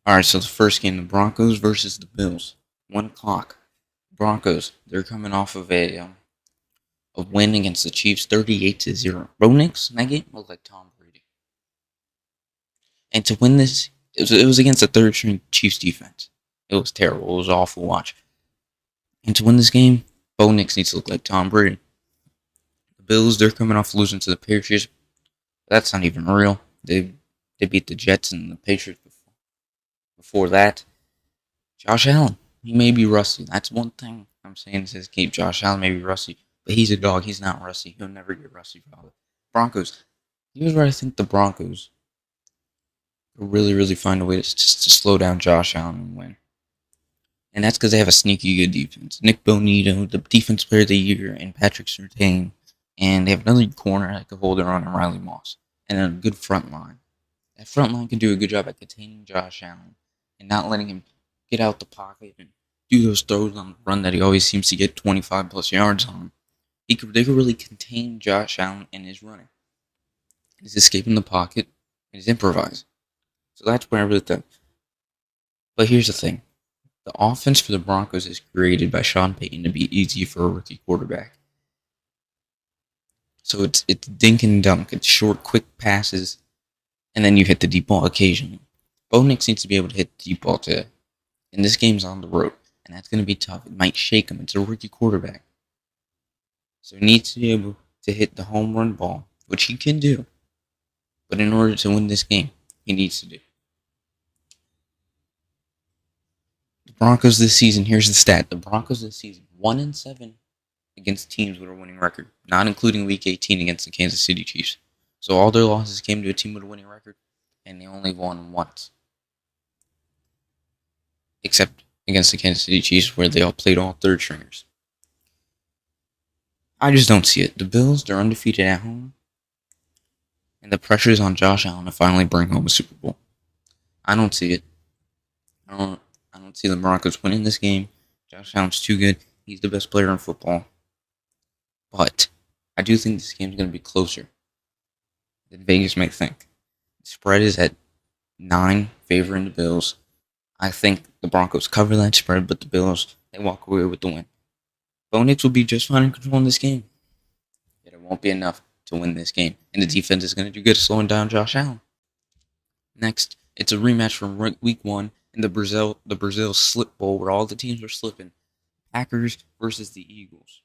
All right, so the first game, the Broncos versus the Bills, 1 o'clock. Broncos, they're coming off of a win against the Chiefs, 38-0. Bo Nix in that game looked like Tom Brady, and to win this, it was against a third string Chiefs defense. It was terrible. It was awful to watch. And to win this game, Bo Nix needs to look like Tom Brady. The Bills, they're coming off losing to the Patriots. That's not even real. They beat the Jets and the Patriots before. Before that, Josh Allen, he may be rusty. That's one thing I'm saying is keep Josh Allen may be rusty, but he's a dog. He's not rusty. He'll never get rusty, probably. Broncos. Here's where I think the Broncos will really, really find a way to slow down Josh Allen and win. And that's because they have a sneaky good defense. Nick Bonito, the defense player of the year, and Patrick Surtain. And they have another corner that could hold it on, and Riley Moss. And a good front line. That front line can do a good job at containing Josh Allen and not letting him get out the pocket and do those throws on the run that he always seems to get 25 plus yards on. They could really contain Josh Allen in his running. He's escaping the pocket and he's improvising. So that's what I really think. But here's the thing. The offense for the Broncos is created by Sean Payton to be easy for a rookie quarterback. So it's dink and dunk. It's short, quick passes, and then you hit the deep ball occasionally. Bo Nix needs to be able to hit the deep ball today. And this game's on the road, and that's going to be tough. It might shake him. It's a rookie quarterback. So he needs to be able to hit the home run ball, which he can do. But in order to win this game, he needs to do. The Broncos this season, here's the stat. The Broncos this season, 1-7 against teams with a winning record, not including Week 18 against the Kansas City Chiefs. So all their losses came to a team with a winning record, and they only won once. Except against the Kansas City Chiefs, where they all played all third stringers. I just don't see it. The Bills, they're undefeated at home, and the pressure is on Josh Allen to finally bring home a Super Bowl. I don't see it. I don't see the Broncos winning this game. Josh Allen's too good. He's the best player in football. But I do think this game's going to be closer than Vegas might think. The spread is at 9, favoring the Bills. I think the Broncos cover that spread, but the Bills, they walk away with the win. Bo Nix will be just fine in controlling this game. Yet it won't be enough to win this game. And the defense is going to do good at slowing down Josh Allen. Next, it's a rematch from Week 1 in the Brazil Slip Bowl, where all the teams are slipping. Packers versus the Eagles.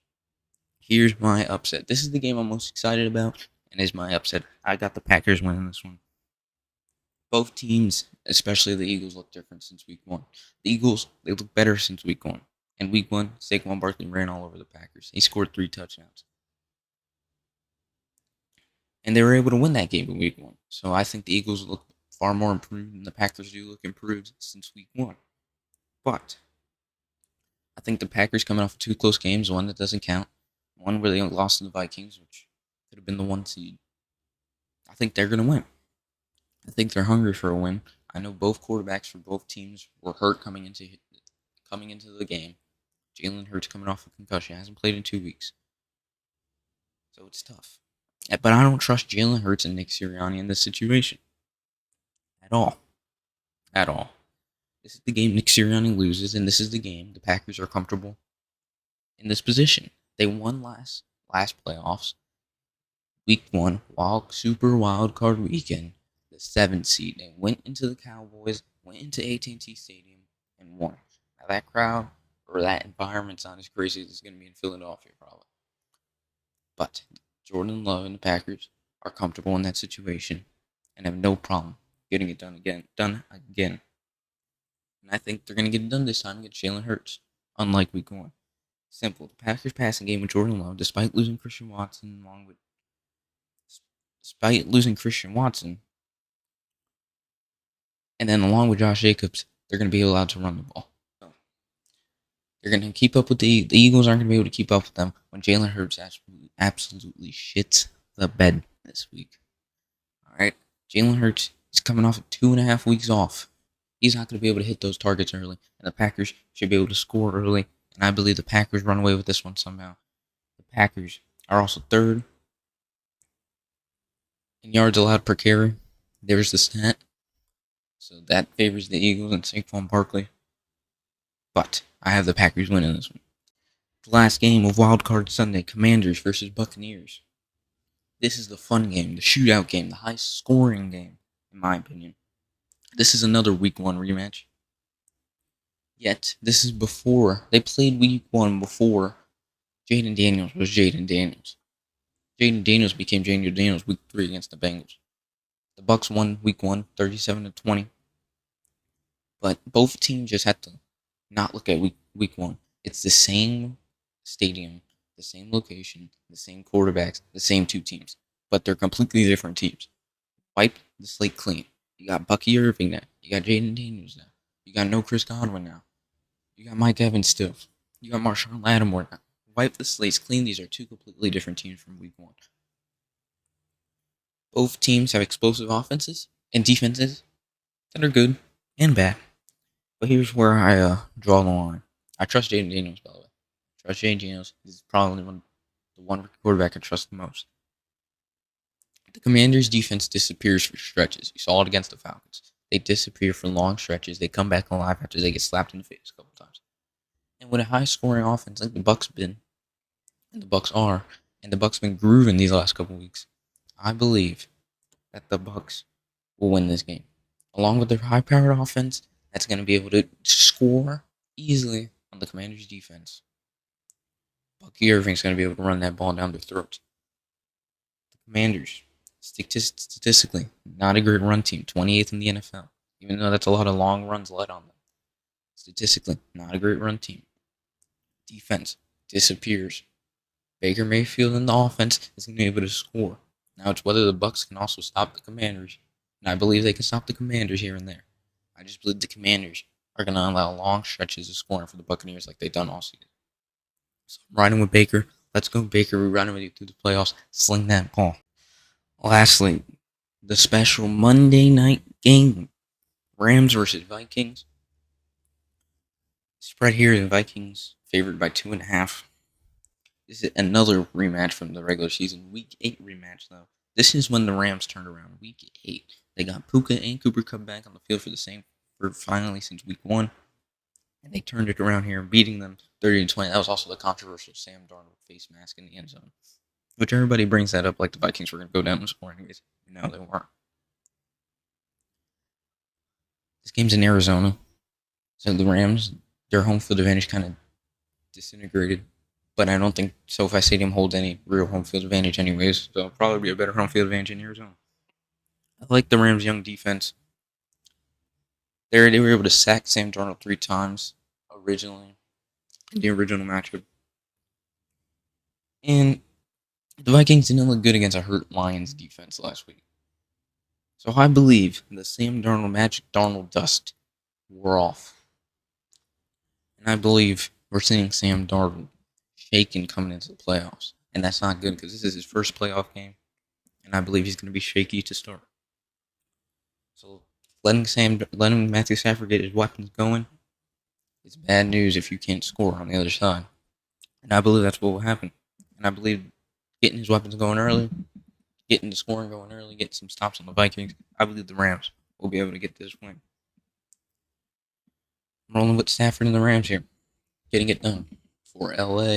Here's my upset. This is the game I'm most excited about, and is my upset. I got the Packers winning this one. Both teams, especially the Eagles, look different since Week 1. The Eagles, they look better since Week 1. In Week 1, Saquon Barkley ran all over the Packers. He scored 3 touchdowns. And they were able to win that game in Week 1. So I think the Eagles look far more improved, and the Packers do look improved since Week 1. But I think the Packers coming off of 2 close games, one that doesn't count, one where they lost to the Vikings, which could have been the 1 seed. I think they're going to win. I think they're hungry for a win. I know both quarterbacks for both teams were hurt coming into the game. Jalen Hurts coming off a concussion, hasn't played in 2 weeks, so it's tough. But I don't trust Jalen Hurts and Nick Sirianni in this situation at all. At all. This is the game Nick Sirianni loses, and this is the game the Packers are comfortable in this position. They won last playoffs, Week 1, super wild card weekend, the 7th seed. They went into the Cowboys, went into AT&T Stadium, and won. Now that crowd or that environment's not as crazy as it's going to be in Philadelphia, probably. But Jordan Love and the Packers are comfortable in that situation and have no problem getting it done again. And I think they're going to get it done this time against Jalen Hurts, unlike Week 1. Simple. The Packers passing game with Jordan Love, despite losing Christian Watson, and then along with Josh Jacobs, they're going to be allowed to run the ball. They're going to keep up with the Eagles aren't going to be able to keep up with them when Jalen Hurts absolutely shits the bed this week. All right, Jalen Hurts is coming off of 2.5 weeks off. He's not going to be able to hit those targets early, and the Packers should be able to score early. And I believe the Packers run away with this one somehow. The Packers are also 3rd in yards allowed per carry. There's the stat. So that favors the Eagles and Saquon Barkley. But I have the Packers winning this one. The last game of Wild Card Sunday, Commanders versus Buccaneers. This is the fun game, the shootout game, the high-scoring game, in my opinion. This is another Week 1 rematch. Yet, this is before, they played Week 1 before Jaden Daniels was Jaden Daniels. Jaden Daniels became Jaden Daniels Week 3 against the Bengals. The Bucs won Week 1, 37-20. But both teams just had to not look at week 1. It's the same stadium, the same location, the same quarterbacks, the same two teams. But they're completely different teams. Wipe the slate clean. You got Bucky Irving now. You got Jaden Daniels now. You got no Chris Godwin now. You got Mike Evans still. You got Marshawn Lattimore now. Wipe the slates clean. These are two completely different teams from Week 1. Both teams have explosive offenses and defenses that are good and bad. But here's where I draw the line. I trust Jaden Daniels, by the way. I trust Jaden Daniels. He's probably the one quarterback I trust the most. The Commanders' defense disappears for stretches. You saw it against the Falcons. They disappear for long stretches. They come back alive after they get slapped in the face a couple times. And with a high-scoring offense like the Bucs been, and the Bucs are, and the Bucs been grooving these last couple weeks, I believe that the Bucs will win this game. Along with their high-powered offense, that's going to be able to score easily on the Commanders' defense. Bucky Irving's going to be able to run that ball down their throats. The Commanders, statistically, not a great run team, 28th in the NFL, even though that's a lot of long runs led on them. Statistically, not a great run team. Defense disappears. Baker Mayfield and the offense is going to be able to score. Now it's whether the Bucs can also stop the Commanders, and I believe they can stop the Commanders here and there. I just believe the Commanders are going to allow long stretches of scoring for the Buccaneers like they've done all season. So I'm riding with Baker. Let's go, Baker. We're riding with you through the playoffs. Sling that ball. Lastly, the special Monday night game. Rams versus Vikings. Spread here, the Vikings favored by 2.5. This is another rematch from the regular season. Week 8 rematch, though. This is when the Rams turned around. Week 8. They got Puka and Cooper Kupp back on the field for finally since Week 1. And they turned it around here, beating them 30-20. That was also the controversial Sam Darnold face mask in the end zone. Which everybody brings that up like the Vikings were going to go down and score anyways. No, they weren't. This game's in Arizona. So the Rams, their home field advantage kind of disintegrated. But I don't think SoFi Stadium holds any real home field advantage anyways. So it'll probably be a better home field advantage in Arizona. I like the Rams' young defense. They were able to sack Sam Darnold 3 times originally in the original matchup. And the Vikings didn't look good against a hurt Lions defense last week. So I believe the Sam Darnold magic Darnold dust wore off. And I believe we're seeing Sam Darnold shaken coming into the playoffs. And that's not good because this is his first playoff game. And I believe he's going to be shaky to start. So letting Matthew Stafford get his weapons going is bad news if you can't score on the other side. And I believe that's what will happen. And I believe getting his weapons going early, getting the scoring going early, getting some stops on the Vikings, I believe the Rams will be able to get this win. I'm rolling with Stafford and the Rams here. Getting it done for LA.